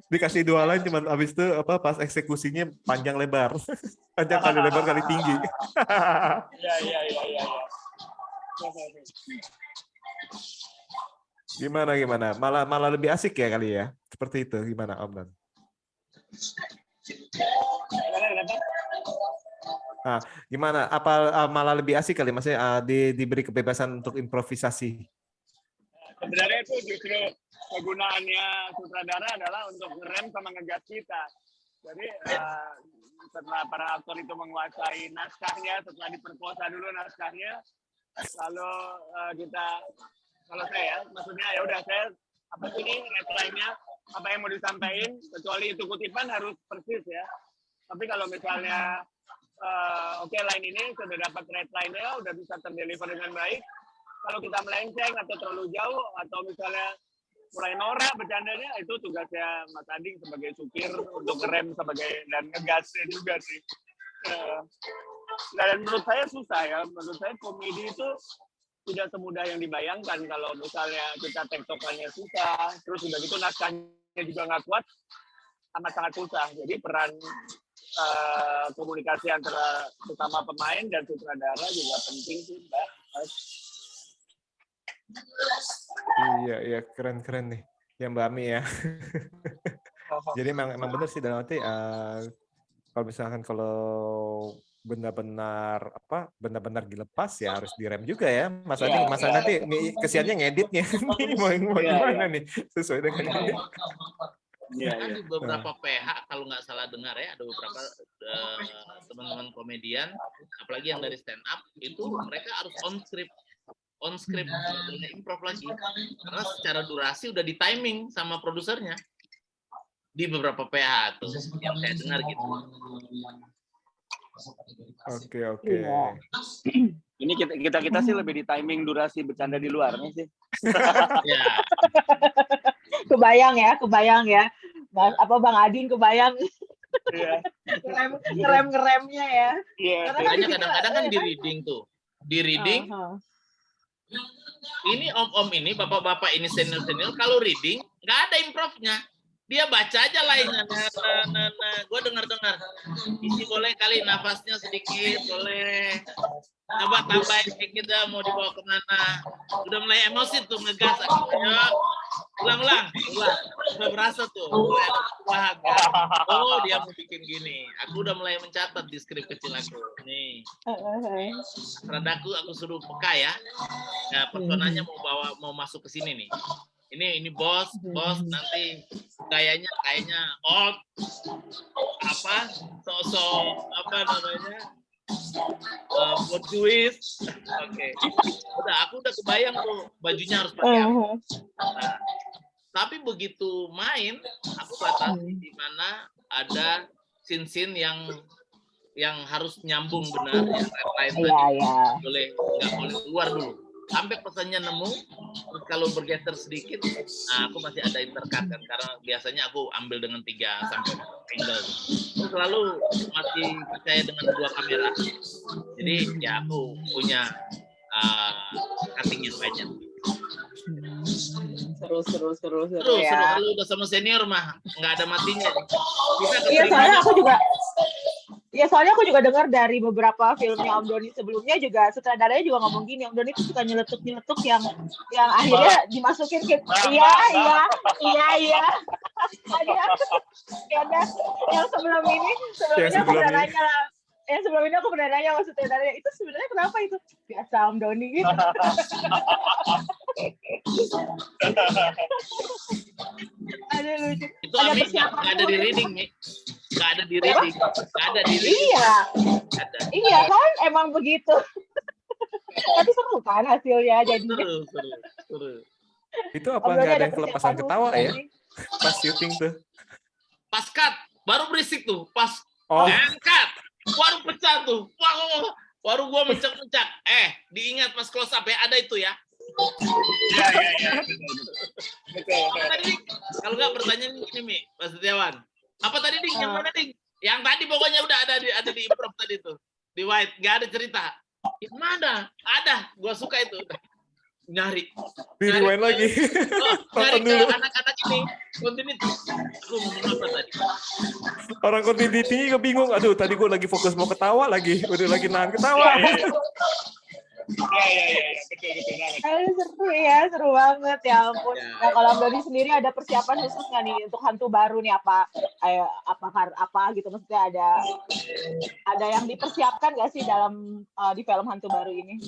Dikasih 2 line cuman abis itu pas eksekusinya panjang lebar. Panjang kali lebar kali tinggi. Iya. Gimana? Malah lebih asik ya kali ya. Seperti itu gimana Om Don? Nah, gimana? Apa malah lebih asik kali maksudnya diberi kebebasan untuk improvisasi? Sebenarnya itu justru kegunaannya sutradara adalah untuk ngerem sama ngegas kita. Jadi setelah para aktor itu menguasai naskahnya, setelah diperkosa dulu naskahnya, lalu kita, kalau saya, maksudnya ya udah saya apa sih ini headline-nya, apa yang mau disampaikan, kecuali itu kutipan harus persis ya. Tapi kalau misalnya line ini sudah dapat headline-nya, udah bisa terdeliver dengan baik. Kalau kita melenceng atau terlalu jauh atau misalnya mulai norak bercandanya, itu tugasnya Mas Ading sebagai supir untuk ngerem dan ngegasnya juga sih. Dan menurut saya susah ya. Menurut saya komedi itu tidak semudah yang dibayangkan. Kalau misalnya kita tektokannya susah, terus udah gitu naskahnya juga nggak kuat, amat sangat susah. Jadi peran komunikasi antara sesama pemain dan sutradara juga penting sih, Mbak. Iya, keren nih ya Mbak Ami ya. Jadi emang benar sih dalam arti kalau misalkan benar-benar dilepas ya harus direm juga ya Mas Adi. Mas nanti kesiannya ngeditnya mau gimana nih sesuai dengan ini. Kan di beberapa PH kalau nggak salah dengar ya, ada beberapa teman-teman komedian, apalagi yang dari stand up itu mereka harus on script, nggak boleh improv lagi karena secara durasi udah di timing sama produsernya di beberapa PH tuh yang saya dengar gitu. Oke. Ini kita sih lebih di timing durasi bercanda di luarnya sih. Ya. Kebayang ya. Bang Adin kebayang. Iya. Ngeremnya ya. Iya. Makanya kadang-kadang kan di reading tuh. Di reading ini om-om ini, bapak-bapak ini senior-senior, kalau reading nggak ada improvnya. dia baca aja lainnya. Gue dengar. Isi boleh kali nafasnya sedikit, boleh. Coba tambahin dikit dah, mau dibawa kemana. Udah mulai emosi tuh, ngegas. Ayo, ulang. Udah berasa tuh, mulai ada perubahan kan. Oh, dia mau bikin gini. Aku udah mulai mencatat di skrip kecil aku. Nih, radaku aku suruh peka ya. Ya, personanya mau masuk ke sini nih. Ini bos nanti kayaknya old apa sosok apa namanya Portugis. Oke. Aku udah kebayang tuh bajunya harus pakai apa. Nah, tapi begitu main aku batasi di mana ada scene yang harus nyambung benar ya, nggak boleh keluar dulu sampai pesannya nemu. Terus kalau bergeser sedikit, nah aku masih ada intercut kan, karena biasanya aku ambil dengan 3 sampai 4 angle. Terus selalu masih percaya dengan 2 kamera. Jadi ya aku punya cutting yang banyak. Seru Ya. Kalau udah sama senior mah nggak ada matinya. Soalnya aku juga dengar dari beberapa filmnya Om Doni sebelumnya juga sutradaranya juga ngomong gini, Om Doni itu suka nyeletuk yang akhirnya dimasukin ke iya. Ada yang sebelum ini aku pernah nanya lah. Yang sebelum ini aku pernah nanya sama sutradaranya, itu sebenarnya kenapa itu? Biasa Om Doni gitu. Ada lucu. Itu nggak ada di reading nih. Nggak ada di reading. Iya kan, emang begitu. Tapi seru kan hasilnya jadinya. Seru. Itu apa nggak ada yang kelepasan ketawa ya? Pas syuting tuh. Pas cut, baru berisik tuh. Pas cut, baru pecah tuh. Wah, baru gua mencak-mencak. Diingat pas close up ya, ada itu ya. Iya. Betul. Tadi, kalau nggak pertanyaan ini, Mi, Mas Setiawan. Apa tadi, Ding? Yang mana, Ding? Yang tadi pokoknya udah ada di improv tadi tuh. Di White, nggak ada cerita. Yang mana? Ada. Gua suka itu. Nyari Rewind lagi. Nyari ke anak-anak ini. Continuity. Lu ngomong apa tadi? Orang continuity bingung. Aduh, tadi gue lagi fokus mau ketawa lagi. Udah lagi nahan ketawa. Iya, betul Seru banget. seru banget ya ampun. Nah, kalau Om Doni sendiri ada persiapan khusus nggak nih untuk hantu baru nih apa gitu, maksudnya ada yang dipersiapkan nggak sih dalam di film hantu baru ini?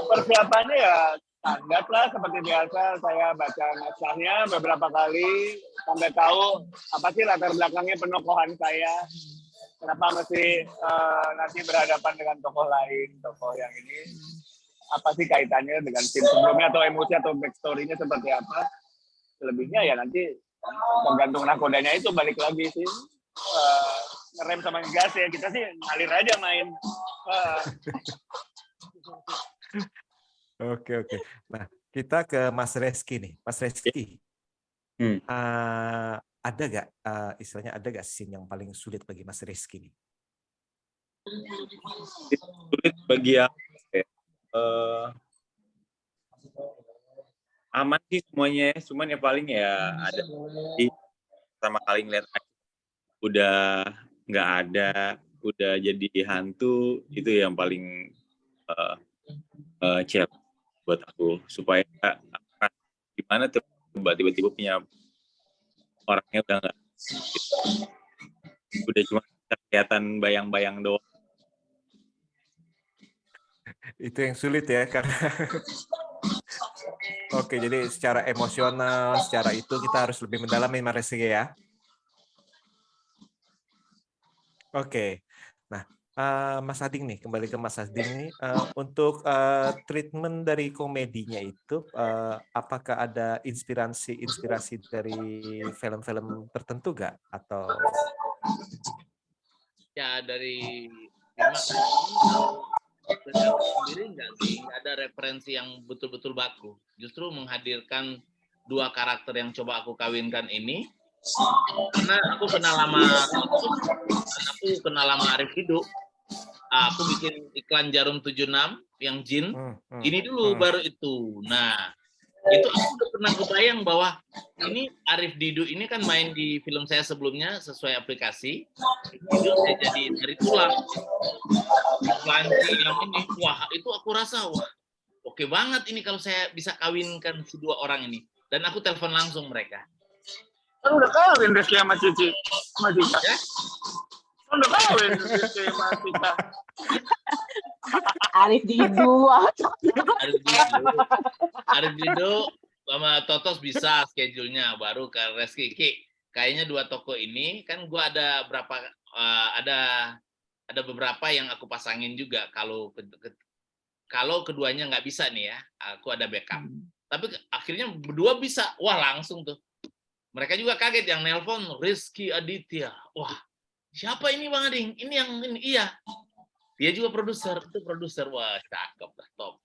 Persiapannya ya standar lah seperti biasa. Saya baca naskahnya beberapa kali sampai tahu apa sih latar belakangnya penokohan saya. Kenapa mesti nanti berhadapan dengan tokoh lain, tokoh yang ini, apa sih kaitannya dengan scene sebelumnya atau emosi atau backstory-nya seperti apa. Selebihnya ya nanti tergantung nakodanya itu balik lagi sih. Ngerem sama ngegas ya, kita sih ngalir aja main. Oke. Nah, kita ke Mas Reski nih. Mas Reski. Ada gak istilahnya scene yang paling sulit bagi Mas Reski nih? Sulit bagi aman sih semuanya, cuman yang paling ya ada pertama kali ngeliat udah nggak ada, udah jadi hantu, itu yang paling challenge buat aku, supaya gimana tuh tiba-tiba punya orangnya udah nggak, udah cuma kelihatan bayang-bayang doang. Itu yang sulit ya, karena Oke, jadi secara emosional, secara itu kita harus lebih mendalami Mas Reski ya. Oke, nah Mas Ading nih, kembali ke Mas Ading nih, untuk treatment dari komedinya itu, apakah ada inspirasi dari film-film tertentu nggak? Atau ya dari sendiri nggak ada referensi yang betul-betul baku. Justru menghadirkan 2 karakter yang coba aku kawinkan ini, karena aku kenal lama Arif Hidup. Aku bikin iklan Jarum 76 yang Jin. Ini dulu baru itu. Nah, itu aku udah pernah kebayang bahwa ini Arif Didu ini kan main di film saya sebelumnya sesuai aplikasi. Itu saya jadi dari tulang. Lanci yang ini, wah itu aku rasa wah oke banget ini kalau saya bisa kawinkan si dua orang ini. Dan aku telepon langsung mereka. Kan udah kawin Rizky sama Cici. Sama Cika. Ya? Kan udah kawin Rizky sama Cika. Arif Didu. Arif Dido sama Totos bisa schedule-nya baru ke Reski. Ki, kayaknya dua toko ini kan gua ada berapa ada beberapa yang aku pasangin juga kalau keduanya nggak bisa nih ya, aku ada backup. Tapi akhirnya berdua bisa, wah langsung tuh. Mereka juga kaget yang nelpon Rizky Aditya. Wah, siapa ini Bang Ading? Ini yang ini iya. Dia juga produser, itu produser. Wah, cakep lah, top.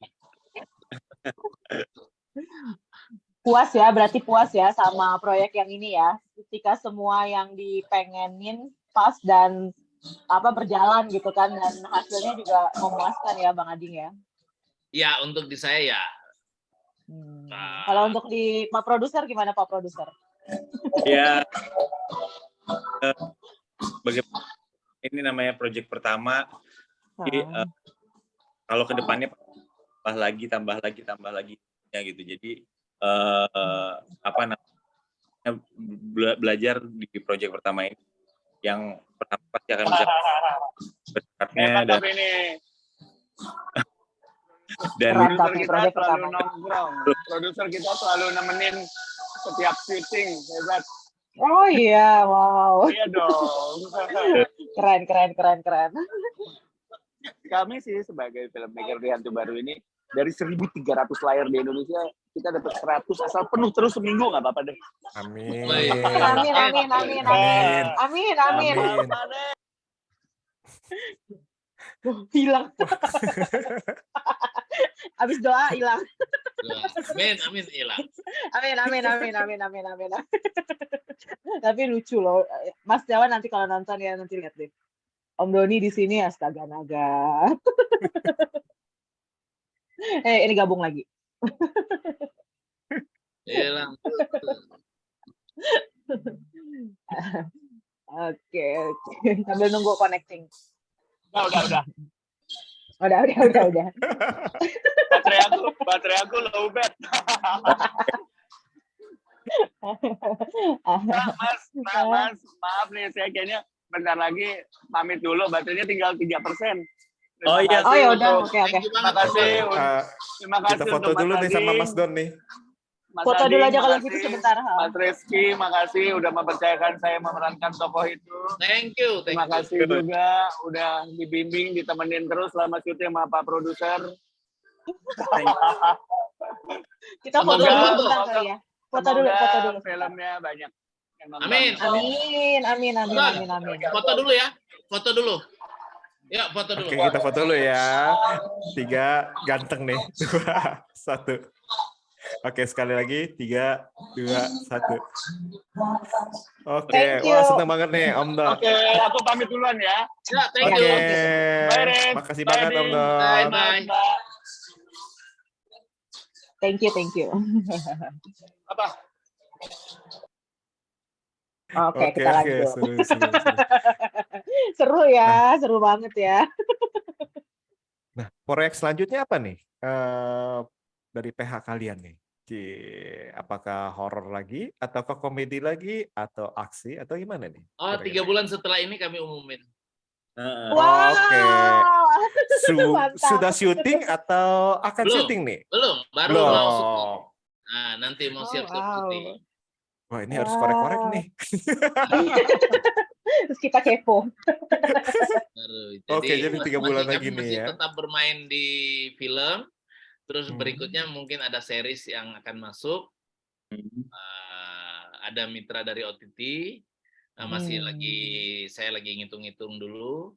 Puas ya, berarti puas ya sama proyek yang ini ya. Ketika semua yang dipengenin pas dan berjalan gitu kan, dan hasilnya juga memuaskan ya Bang Ading ya. Ya, untuk di saya ya. Kalau untuk di Pak Produser gimana Pak Produser? Ya, bagaimana ini namanya proyek pertama. Jadi, kalau ke depannya tambah lagi ya gitu. Jadi belajar di proyek pertama ini yang pertama pasti akan bisa berkatnya dan Produser kita selalu nongkrong. Produser kita selalu nemenin setiap syuting. Hebat. Oh iya, wow. Iya dong. Keren. Kami sih sebagai filmmaker di Hantu Baru ini dari 1.300 layar di Indonesia kita dapat 100 asal penuh terus seminggu nggak apa-apa deh. Amin. Amin. Hilang. Abis doa hilang. Amin hilang. Amin. Tapi lucu loh, Mas Jawa nanti kalau nonton ya nanti lihat deh. Om Doni di sini astaga naga. Ini gabung lagi. Hilang. Oke. Sambil nunggu connecting. Udah. Udah. Baterai aku low bat. Mas, maaf nih saya kayaknya bentar lagi pamit dulu, baterainya tinggal 3%. Oh iya. Oh ya udah, oke. Terima kasih. Terima kasih Kita foto dulu nih sama Mas Don nih. Mas Foto Adi, dulu aja kalau makasih. gitu sebentar. Mas Rizky, makasih udah mempercayakan saya memerankan tokoh itu. Thank you. Terima kasih juga udah dibimbing, ditemenin terus selama syuting sama Pak Produser. Kita foto dulu sebentar kali ya. Foto dulu. Filmnya banyak. Amin. Foto dulu ya. Ya, foto dulu. Oke, kita foto dulu ya. 3 ganteng nih. 2, 1. Oke, sekali lagi 3, 2, 1. Oke, Thank you. wah seneng banget nih Om Don. Oke, aku pamit duluan ya. Ya, thank Oke, you. Bye, Riz. makasih Bye, banget Om Din. Don. Bye. Thank you. Apa? Oke, kita lanjut. Seru. Seru ya, seru banget ya. Nah, proyek selanjutnya apa nih? Dari PH kalian nih? Apakah horor lagi, ataukah komedi lagi, atau aksi, atau gimana nih? Oh, 3 bulan setelah ini kami umumin. Wow. Oke. Mantap. Sudah syuting atau akan Belum. syuting nih? Baru Belum. mau syuting. Nah, nanti mau siap-siap syuting. Wah, ini harus korek-korek nih. Terus kita kepo. Baru. Oke, jadi 3 bulan lagi kami nih masih ya. tetap bermain di film. Terus Hmm. berikutnya mungkin ada series yang akan masuk. Ada mitra dari OTT. Saya lagi ngitung-ngitung dulu.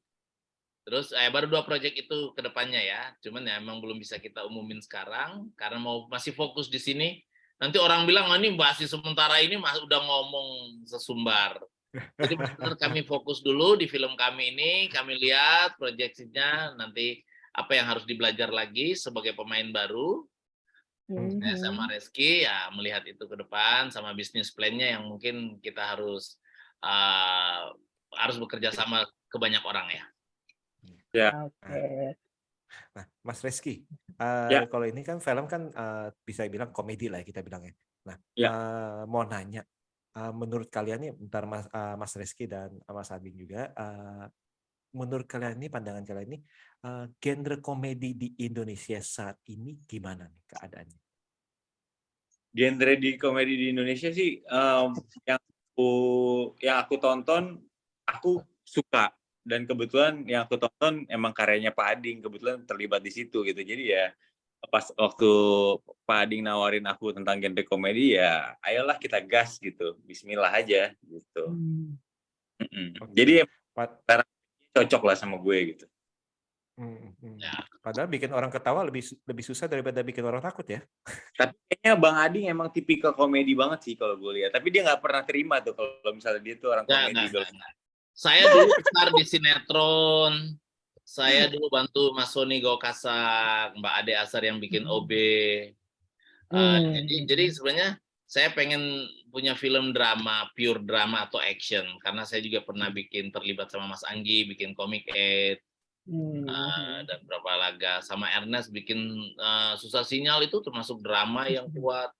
Terus baru 2 proyek itu ke depannya ya. Cuman ya emang belum bisa kita umumin sekarang karena masih fokus di sini. Nanti orang bilang ini masih sementara ini udah ngomong sesumbar. Jadi benar kami fokus dulu di film kami ini, kami lihat proyeksinya nanti apa yang harus dibelajar lagi sebagai pemain baru. Saya sama Reski ya melihat itu ke depan sama bisnis plan-nya yang mungkin kita harus bekerja sama ke banyak orang ya. Ya. Oke. Nah, Mas Reski, Ya. kalau ini kan film kan bisa bilang komedi lah ya kita bilangnya. Nah, Ya. mau nanya, menurut kalian nih, bentar Mas Reski dan Mas Ading juga, menurut kalian ini, pandangan kalian ini, genre komedi di Indonesia saat ini gimana nih keadaannya? Genre di komedi di Indonesia sih yang aku tonton aku suka, dan kebetulan yang aku tonton emang karyanya Pak Ading, kebetulan terlibat di situ gitu. Jadi ya pas waktu Pak Ading nawarin aku tentang genre komedi ya ayolah kita gas gitu, Bismillah aja gitu. Jadi cocok lah sama gue gitu. Ya. Padahal bikin orang ketawa lebih susah daripada bikin orang takut ya. Tapi kayaknya Bang Ading emang tipikal komedi banget sih kalau gue lihat. Tapi dia nggak pernah terima tuh kalau misalnya dia tuh orang komedi. Saya dulu besar di sinetron. Saya dulu bantu Mas Sony Gokasak, Mbak Ade Asar yang bikin OB. Jadi sebenarnya saya pengen punya film drama, pure drama atau action. Karena saya juga pernah terlibat sama Mas Anggi, bikin Comic Aid. Dan berapa laga sama Ernest bikin Susah Sinyal, itu termasuk drama yang kuat.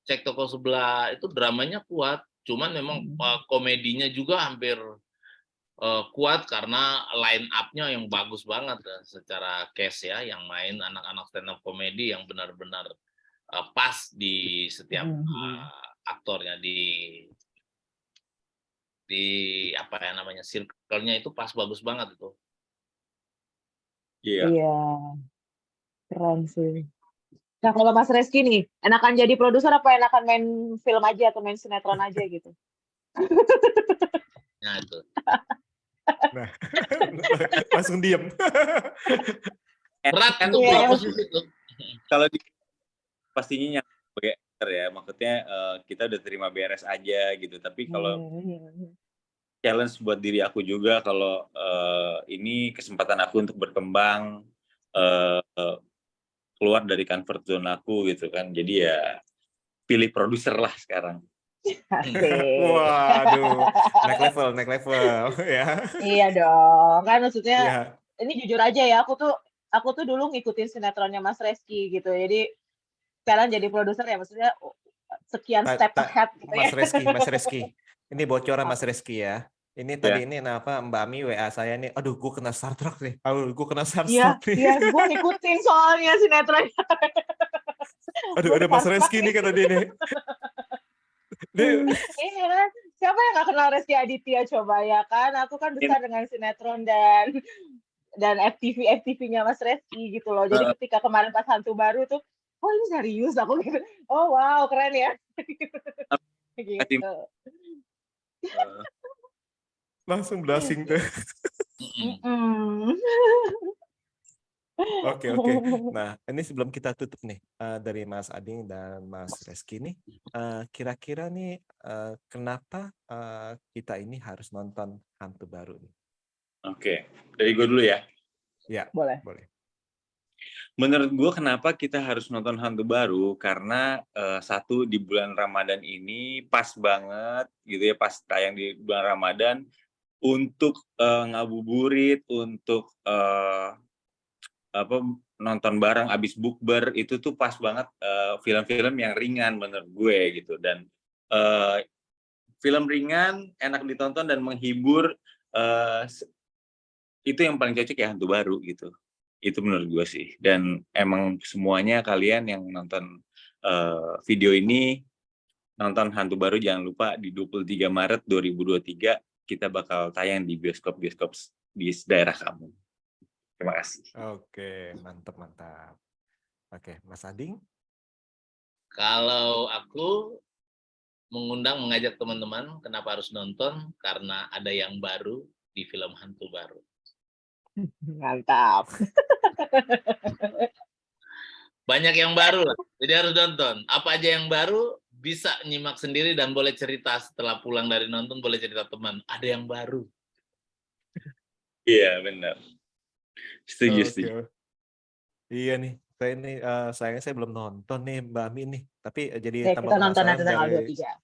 Cek Toko Sebelah itu dramanya kuat, cuman memang komedinya juga hampir kuat karena line up-nya yang bagus banget secara cast ya, yang main anak-anak stand up komedi yang benar-benar pas di setiap aktornya, di apa ya namanya, circle-nya itu pas, bagus banget itu. Iya, keren sih. Nah, kalau Mas Reski nih, enakan jadi produser apa enakan main film aja atau main sinetron aja gitu? Nah, itu. Nah, langsung diem. Berat kan untuk posisi itu. Kalau pastinya yang sebagai aktor ya, maksudnya kita udah terima beres aja gitu. Tapi kalau challenge buat diri aku juga, kalau ini kesempatan aku untuk berkembang, keluar dari comfort zone aku gitu kan. Jadi ya pilih produser lah sekarang. Waduh, naik level ya. Iya dong, kan maksudnya Ya. ini jujur aja ya, aku tuh dulu ngikutin sinetronnya Mas Reski gitu. Jadi sekarang jadi produser ya, maksudnya sekian step ahead gitu ya. Mas Reski. Ini bocoran Mas Reski ya. Ini tadi ini Mbak Ami WA saya nih. Aduh, gue kena Star Trek nih. Gue kena Star Trek nih. Iya, gue ngikutin soalnya sinetronnya. Aduh, ada Mas Reski nih kata dia nih. Iya, siapa yang nggak kenal Reski Aditya coba ya kan? Aku kan besar dengan sinetron dan FTV-nya Mas Reski gitu loh. Jadi ketika kemarin pas Hantu Baru tuh, oh ini serius aku gitu. Oh wow, keren ya. Gitu. Langsung blushing tuh. Oke. Nah, ini sebelum kita tutup nih, dari Mas Ading dan Mas Reski nih, kira-kira nih kenapa kita ini harus nonton Hantu Baru nih? Oke, dari gue dulu ya. Ya, boleh. Menurut gue kenapa kita harus nonton Hantu Baru, karena satu, di bulan Ramadan ini pas banget gitu ya, pas tayang di bulan Ramadan, untuk ngabuburit, untuk nonton bareng abis bukber, itu tuh pas banget film-film yang ringan menurut gue gitu. Dan film ringan, enak ditonton dan menghibur, itu yang paling cocok ya Hantu Baru gitu. Itu menurut gue sih. Dan emang semuanya kalian yang nonton video ini, nonton Hantu Baru, jangan lupa di 23 Maret 2023 kita bakal tayang di bioskop-bioskop di daerah kamu. Terima kasih. Oke, mantap. Oke, Mas Ading? Kalau aku mengajak teman-teman, kenapa harus nonton? Karena ada yang baru di film Hantu Baru. Mantap. Banyak yang baru lah, jadi harus nonton. Apa aja yang baru, bisa nyimak sendiri dan boleh cerita setelah pulang dari nonton, boleh cerita teman, ada yang baru. Iya, benar. Setuju. Iya nih, Saya ini sayangnya saya belum nonton nih Mbak Ami nih, tapi jadi Ya, tambah kita nonton nanti penasaran tanggal dari 23.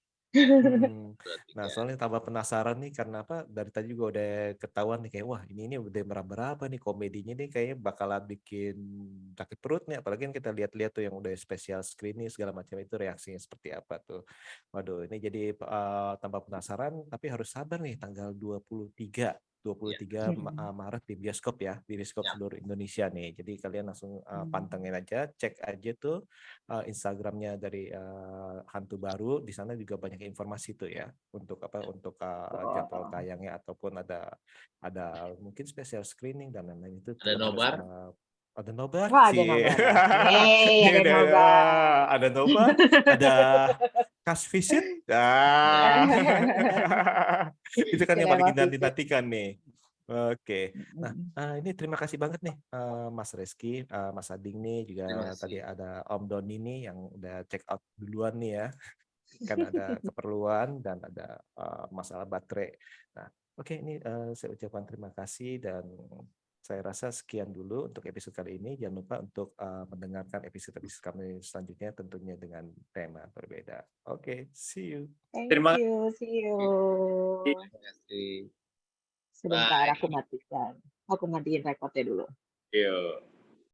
Nah, soalnya tambah penasaran nih karena apa? Dari tadi juga udah ketahuan nih kayak wah ini udah berapa nih komedinya nih kayaknya bakalan bikin sakit perut nih. Apalagi kan kita lihat-lihat tuh yang udah special screening segala macam itu reaksinya seperti apa tuh. Waduh, ini jadi tambah penasaran tapi harus sabar nih tanggal 23 Maret di bioskop ya, di bioskop Ya. seluruh Indonesia nih. Jadi kalian langsung pantengin aja, cek aja tuh Instagramnya dari Hantu Baru. Di sana juga banyak informasi tuh ya untuk jadwal tayangnya ataupun ada mungkin special screening dan lain-lain itu Ada nobar? ada nobar Wah, ada sih. nobar ya. Yeay, Ini ada udah nobar. ada nobar, ada cash visit. Itu kan yang paling Cinema visit. dinantikan nih. Oke. Nah, ini terima kasih banget nih Mas Reski, Mas Ading nih juga Terima kasih. tadi ada Om Doni nih yang udah check out duluan nih ya. Karena ada keperluan dan ada masalah baterai. Nah, oke ini saya ucapkan terima kasih dan saya rasa sekian dulu untuk episode kali ini. Jangan lupa untuk mendengarkan episode-episode kami selanjutnya tentunya dengan tema berbeda. Oke, see you. Thank Terima you, see you. Terima kasih. Sebentar, Bye. aku matikan. Aku matiin recordnya dulu. kasih.